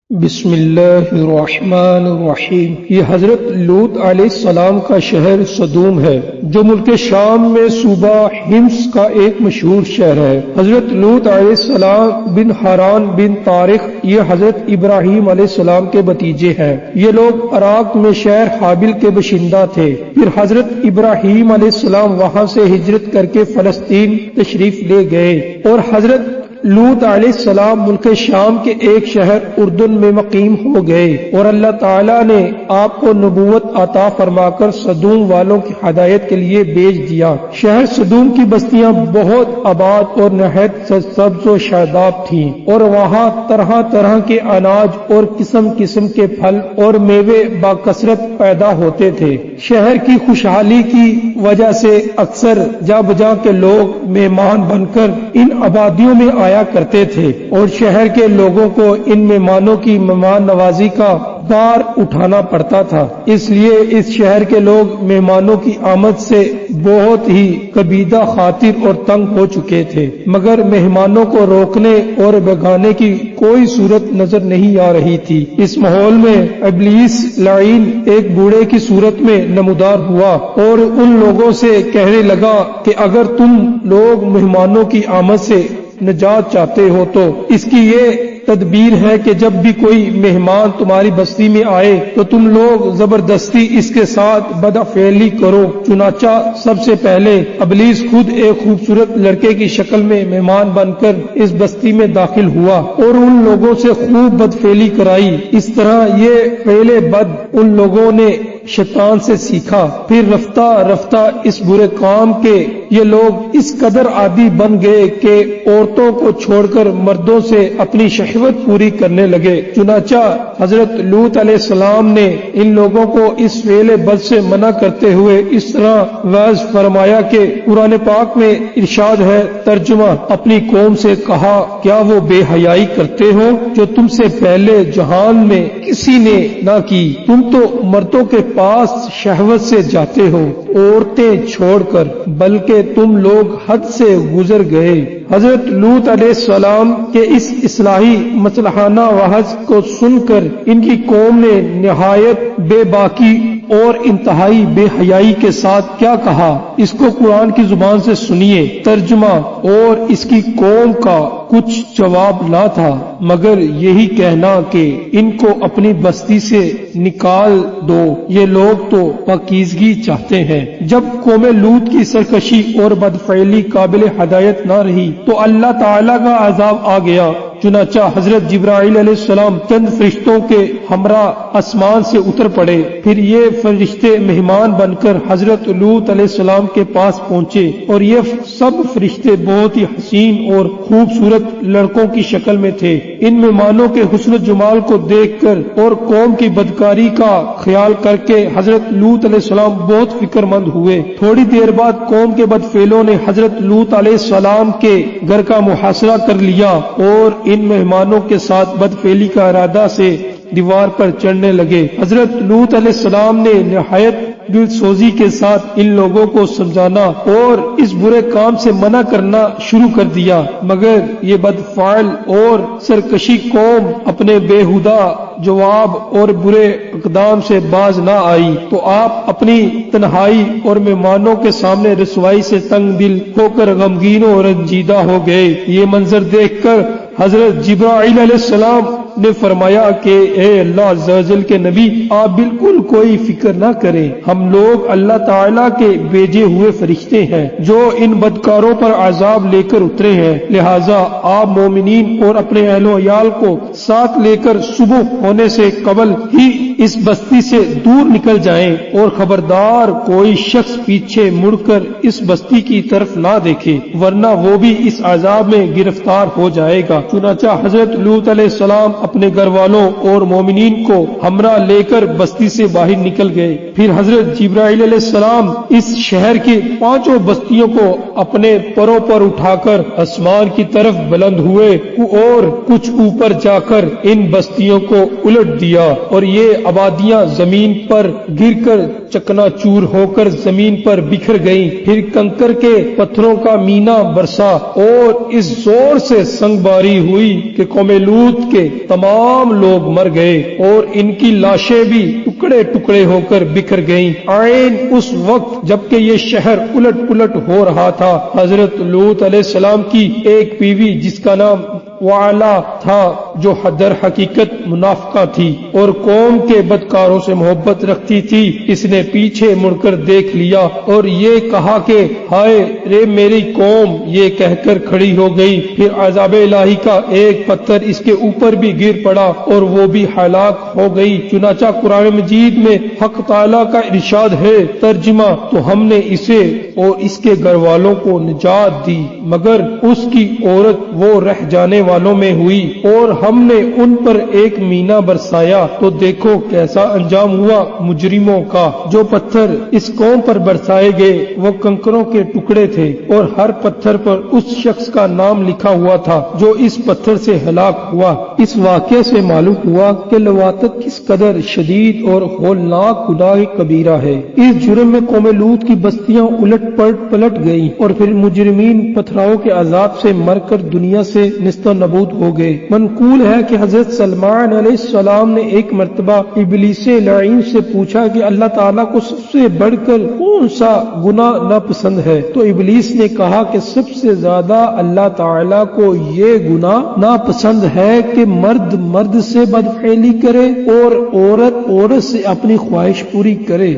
بسم اللہ الرحمن الرحیم۔ یہ حضرت لوط علیہ السلام کا شہر صدوم ہے جو ملک شام میں صوبہ حمص کا ایک مشہور شہر ہے۔ حضرت لوط علیہ السلام بن حران بن طارق یہ حضرت ابراہیم علیہ السلام کے بھتیجے ہیں۔ یہ لوگ عراق میں شہر حابل کے باشندہ تھے۔ پھر حضرت ابراہیم علیہ السلام وہاں سے ہجرت کر کے فلسطین تشریف لے گئے اور حضرت لوط علیہ السلام ملک شام کے ایک شہر اردن میں مقیم ہو گئے اور اللہ تعالیٰ نے آپ کو نبوت عطا فرما کر صدوم والوں کی ہدایت کے لیے بھیج دیا۔ شہر صدوم کی بستیاں بہت آباد اور نہایت سبز و شاداب تھیں اور وہاں طرح طرح کے اناج اور قسم قسم کے پھل اور میوے باکثرت پیدا ہوتے تھے۔ شہر کی خوشحالی کی وجہ سے اکثر جا بجا کے لوگ مہمان بن کر ان آبادیوں میں آیا کرتے تھے اور شہر کے لوگوں کو ان مہمانوں کی مہمان نوازی کا بار اٹھانا پڑتا تھا۔ اس لیے اس شہر کے لوگ مہمانوں کی آمد سے بہت ہی کبیدہ خاطر اور تنگ ہو چکے تھے، مگر مہمانوں کو روکنے اور بھگانے کی کوئی صورت نظر نہیں آ رہی تھی۔ اس ماحول میں ابلیس لعین ایک بوڑھے کی صورت میں نمودار ہوا اور ان لوگوں سے کہنے لگا کہ اگر تم لوگ مہمانوں کی آمد سے نجات چاہتے ہو تو اس کی یہ تدبیر ہے کہ جب بھی کوئی مہمان تمہاری بستی میں آئے تو تم لوگ زبردستی اس کے ساتھ بدفعلی کرو۔ چنانچہ سب سے پہلے ابلیس خود ایک خوبصورت لڑکے کی شکل میں مہمان بن کر اس بستی میں داخل ہوا اور ان لوگوں سے خوب بدفعلی کرائی۔ اس طرح یہ فعل بد ان لوگوں نے شیطان سے سیکھا۔ پھر رفتہ رفتہ اس برے کام کے یہ لوگ اس قدر عادی بن گئے کہ عورتوں کو چھوڑ کر مردوں سے اپنی شہوت پوری کرنے لگے۔ چنانچہ حضرت لوط علیہ السلام نے ان لوگوں کو اس فعل بد سے منع کرتے ہوئے اس طرح واعظ فرمایا کہ قرآن پاک میں ارشاد ہے، ترجمہ، اپنی قوم سے کہا کیا وہ بے حیائی کرتے ہو جو تم سے پہلے جہان میں کسی نے نہ کی؟ تم تو مردوں کے پاس شہوت سے جاتے ہو عورتیں چھوڑ کر، بلکہ تم لوگ حد سے گزر گئے۔ حضرت لوط علیہ السلام کے اس اصلاحی مصلحانہ وعظ کو سن کر ان کی قوم نے نہایت بے باکی اور انتہائی بے حیائی کے ساتھ کیا کہا، اس کو قرآن کی زبان سے سنیے۔ ترجمہ، اور اس کی قوم کا کچھ جواب نہ تھا مگر یہی کہنا کہ ان کو اپنی بستی سے نکال دو، یہ لوگ تو پاکیزگی چاہتے ہیں۔ جب قوم لوط کی سرکشی اور بدفعلی قابل ہدایت نہ رہی تو اللہ تعالیٰ کا عذاب آ گیا۔ چنانچہ حضرت جبرائیل علیہ السلام چند فرشتوں کے ہمراہ آسمان سے اتر پڑے۔ پھر یہ فرشتے مہمان بن کر حضرت لوط علیہ السلام کے پاس پہنچے اور یہ سب فرشتے بہت ہی حسین اور خوبصورت لڑکوں کی شکل میں تھے۔ ان مہمانوں کے حسن و جمال کو دیکھ کر اور قوم کی بدکاری کا خیال کر کے حضرت لوط علیہ السلام بہت فکر مند ہوئے۔ تھوڑی دیر بعد قوم کے بدفعلوں نے حضرت لوط علیہ السلام کے گھر کا محاصرہ کر لیا اور ان مہمانوں کے ساتھ بدفعلی کا ارادہ سے دیوار پر چڑھنے لگے۔ حضرت لوط علیہ السلام نے نہایت دل سوزی کے ساتھ ان لوگوں کو سمجھانا اور اس برے کام سے منع کرنا شروع کر دیا، مگر یہ بدفعل اور سرکشی قوم اپنے بےہودہ جواب اور برے اقدام سے باز نہ آئی تو آپ اپنی تنہائی اور مہمانوں کے سامنے رسوائی سے تنگ دل ہو کر غمگین و رنجیدہ ہو گئے۔ یہ منظر دیکھ کر حضرت جبرائیل علیہ السلام نے فرمایا کہ اے اللہ عز و جل کے نبی، آپ بالکل کوئی فکر نہ کریں، ہم لوگ اللہ تعالیٰ کے بھیجے ہوئے فرشتے ہیں جو ان بدکاروں پر عذاب لے کر اترے ہیں، لہٰذا آپ مومنین اور اپنے اہل و عیال کو ساتھ لے کر صبح ہونے سے قبل ہی اس بستی سے دور نکل جائیں اور خبردار کوئی شخص پیچھے مڑ کر اس بستی کی طرف نہ دیکھے ورنہ وہ بھی اس عذاب میں گرفتار ہو جائے گا۔ چنانچہ حضرت لوط علیہ السلام اپنے گھر والوں اور مومنین کو ہمراہ لے کر بستی سے باہر نکل گئے۔ پھر حضرت جبرائیل علیہ السلام اس شہر کی 5 بستیوں کو اپنے پروں پر اٹھا کر آسمان کی طرف بلند ہوئے اور کچھ اوپر جا کر ان بستیوں کو الٹ دیا اور یہ آبادیاں زمین پر گر کر چکنا چور ہو کر زمین پر بکھر گئیں، پھر کنکر کے پتھروں کا مینا برسا اور اس زور سے سنگ باری ہوئی کہ قوم لوط کے تمام لوگ مر گئے اور ان کی لاشیں بھی ٹکڑے ٹکڑے ہو کر بکھر گئیں۔ عین اس وقت جبکہ یہ شہر الٹ پلٹ ہو رہا تھا، حضرت لوط علیہ السلام کی ایک بیوی جس کا نام وعلا تھا، جو در حقیقت منافقہ تھی اور قوم کے بدکاروں سے محبت رکھتی تھی، اس نے پیچھے مڑ کر دیکھ لیا اور یہ کہا کہ ہائے رے میری قوم، یہ کہہ کر کھڑی ہو گئی۔ پھر عذاب الہی کا ایک پتھر اس کے اوپر بھی گر پڑا اور وہ بھی ہلاک ہو گئی۔ چنانچہ قرآن مجید میں حق تعالیٰ کا ارشاد ہے، ترجمہ، تو ہم نے اسے اور اس کے گھر والوں کو نجات دی مگر اس کی عورت وہ رہ جانے والوں میں ہوئی، اور ہم نے ان پر ایک مینا برسایا تو دیکھو کیسا انجام ہوا مجرموں کا۔ جو پتھر اس قوم پر برسائے گئے وہ کنکروں کے ٹکڑے تھے اور ہر پتھر پر اس شخص کا نام لکھا ہوا تھا جو اس پتھر سے ہلاک ہوا۔ اس واقعے سے معلوم ہوا کہ لواطت کس قدر شدید اور ہولناک گناہ کبیرہ ہے۔ اس جرم میں قوم لوط کی بستیاں الٹ پلٹ گئیں اور پھر مجرمین پتھراؤں کے عذاب سے مر کر دنیا سے نست و نبود ہو گئے۔ منقول ہے کہ حضرت سلمان علیہ السلام نے ایک مرتبہ ابلیس لعین سے پوچھا کہ اللہ تعالیٰ کو سب سے بڑھ کر کون سا گناہ ناپسند ہے؟ تو ابلیس نے کہا کہ سب سے زیادہ اللہ تعالیٰ کو یہ گناہ ناپسند ہے کہ مرد سے بدفعلی کرے اور عورت سے اپنی خواہش پوری کرے۔